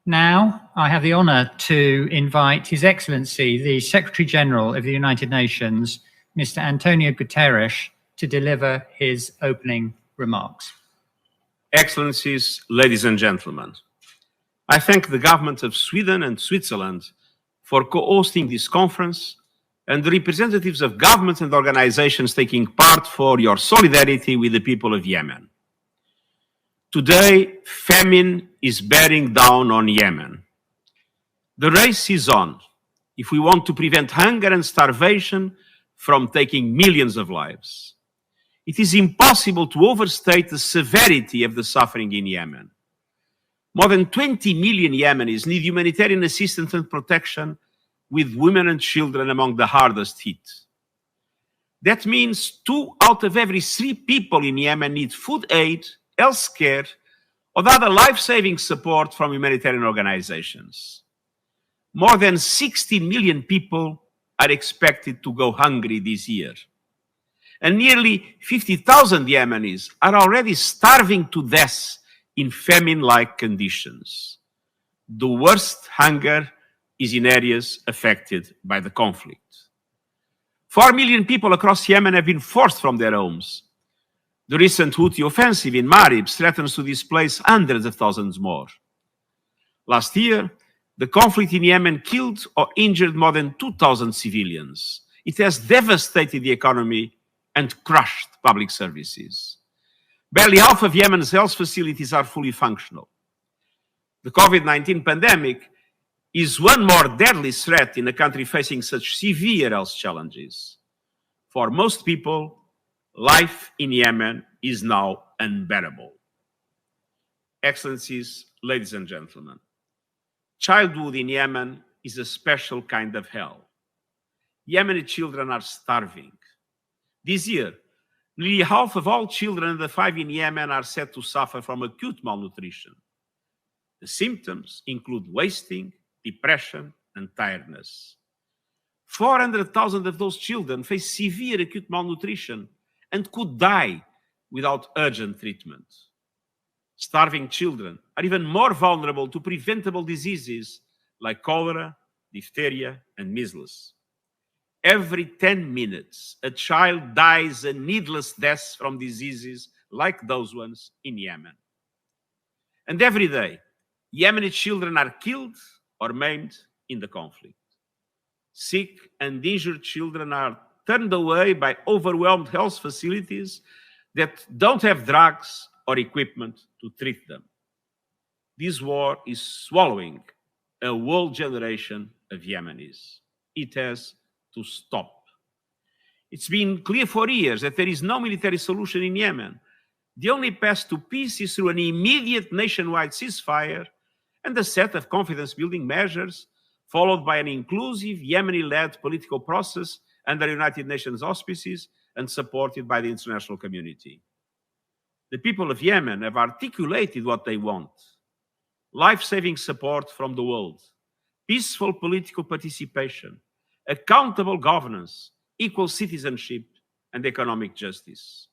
Now, I have the honor to invite His Excellency, the Secretary General of the United Nations, Mr. António Guterres, to deliver his opening remarks. Excellencies, ladies and gentlemen, I thank the government of Sweden and Switzerland for co-hosting this conference and the representatives of governments and organizations taking part for your solidarity with the people of Yemen. Today, famine is bearing down on Yemen. The race is on if we want to prevent hunger and starvation from taking millions of lives. It is impossible to overstate the severity of the suffering in Yemen. More than 20 million Yemenis need humanitarian assistance and protection, with women and children among the hardest hit. That means 2 out of every 3 people in Yemen need food aid, health care, or other life-saving support from humanitarian organizations. More than 16 million people are expected to go hungry this year. And nearly 50,000 Yemenis are already starving to death in famine-like conditions. The worst hunger is in areas affected by the conflict. 4 million people across Yemen have been forced from their homes. The recent Houthi offensive in Marib threatens to displace hundreds of thousands more. Last year, the conflict in Yemen killed or injured more than 2,000 civilians. It has devastated the economy and crushed public services. Barely half of Yemen's health facilities are fully functional. The COVID-19 pandemic is one more deadly threat in a country facing such severe health challenges. For most people, life in Yemen is now unbearable. Excellencies, ladies and gentlemen, childhood in Yemen is a special kind of hell. Yemeni children are starving. This year, nearly half of all children under 5 in Yemen are said to suffer from acute malnutrition. The symptoms include wasting, depression, and tiredness. 400,000 of those children face severe acute malnutrition and could die without urgent treatment. Starving children are even more vulnerable to preventable diseases like cholera, diphtheria, and measles. Every 10 minutes, a child dies a needless death from diseases like those ones in Yemen. And every day, Yemeni children are killed or maimed in the conflict. Sick and injured children are turned away by overwhelmed health facilities that don't have drugs or equipment to treat them. This war is swallowing a whole generation of Yemenis. It has to stop. It's been clear for years that there is no military solution in Yemen. The only path to peace is through an immediate nationwide ceasefire and a set of confidence-building measures, followed by an inclusive Yemeni-led political process under United Nations auspices and supported by the international community. The people of Yemen have articulated what they want: life-saving support from the world, peaceful political participation, accountable governance, equal citizenship, and economic justice.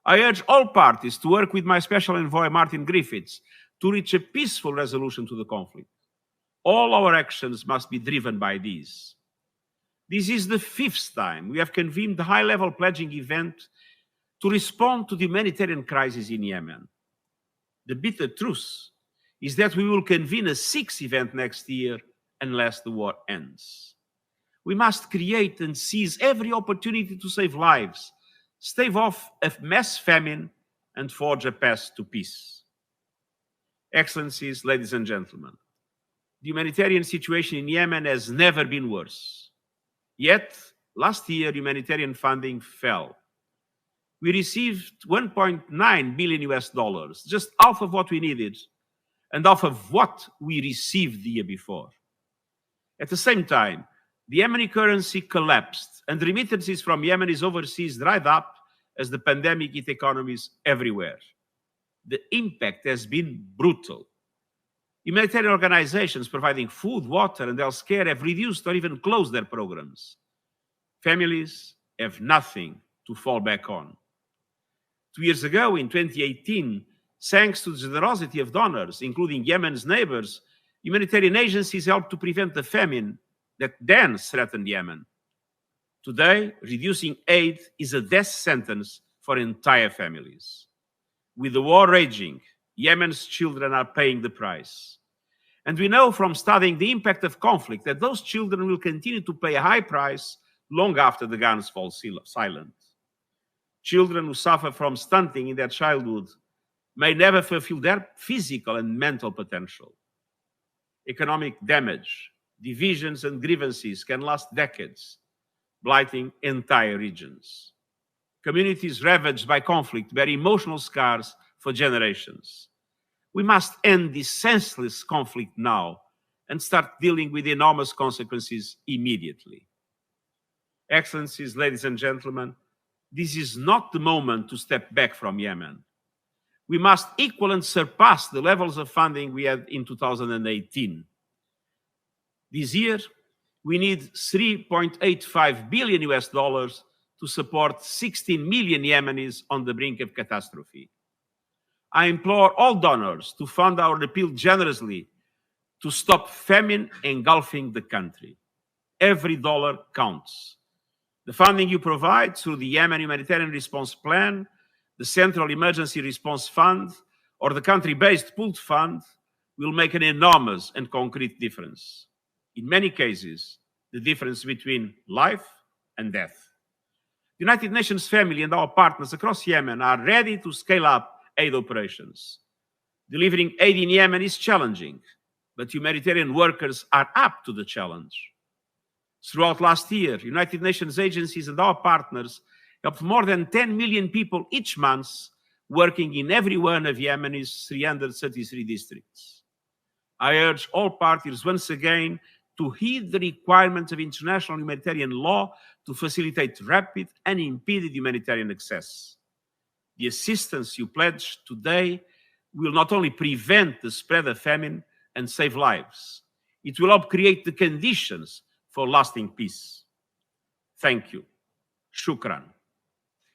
I urge all parties to work with my special envoy, Martin Griffiths, to reach a peaceful resolution to the conflict. All our actions must be driven by these. This is the 5th time we have convened the high-level pledging event to respond to the humanitarian crisis in Yemen. The bitter truth is that we will convene a 6th event next year unless the war ends. We must create and seize every opportunity to save lives, stave off a mass famine, and forge a path to peace. Excellencies, ladies and gentlemen, the humanitarian situation in Yemen has never been worse. Yet, last year, humanitarian funding fell. We received $1.9 billion, just half of what we needed, and half of what we received the year before. At the same time, the Yemeni currency collapsed, and remittances from Yemenis overseas dried up as the pandemic hit economies everywhere. The impact has been brutal. Humanitarian organizations providing food, water, and health care have reduced or even closed their programs. Families have nothing to fall back on. 2 years ago, in 2018, thanks to the generosity of donors, including Yemen's neighbors, Humanitarian agencies helped to prevent the famine that then threatened Yemen. Today, reducing aid is a death sentence for entire families. With the war raging, Yemen's children are paying the price. And we know from studying the impact of conflict that those children will continue to pay a high price long after the guns fall silent. Children who suffer from stunting in their childhood may never fulfill their physical and mental potential. Economic damage, divisions, and grievances can last decades, blighting entire regions. Communities ravaged by conflict bear emotional scars for generations. We must end this senseless conflict now and start dealing with enormous consequences immediately. Excellencies, ladies and gentlemen, this is not the moment to step back from Yemen. We must equal and surpass the levels of funding we had in 2018. This year, we need $3.85 billion to support 16 million Yemenis on the brink of catastrophe. I implore all donors to fund our appeal generously to stop famine engulfing the country. Every dollar counts. The funding you provide through the Yemen Humanitarian Response Plan, the Central Emergency Response Fund, or the country-based pooled fund will make an enormous and concrete difference. In many cases, the difference between life and death. The United Nations family and our partners across Yemen are ready to scale up aid operations. Delivering aid in Yemen is challenging, but humanitarian workers are up to the challenge. Throughout last year, United Nations agencies and our partners helped more than 10 million people each month, working in every one of Yemen's 333 districts. I urge all parties once again to heed the requirements of international humanitarian law to facilitate rapid and unimpeded humanitarian access. The assistance you pledge today will not only prevent the spread of famine and save lives, it will help create the conditions for lasting peace. Thank you. Shukran.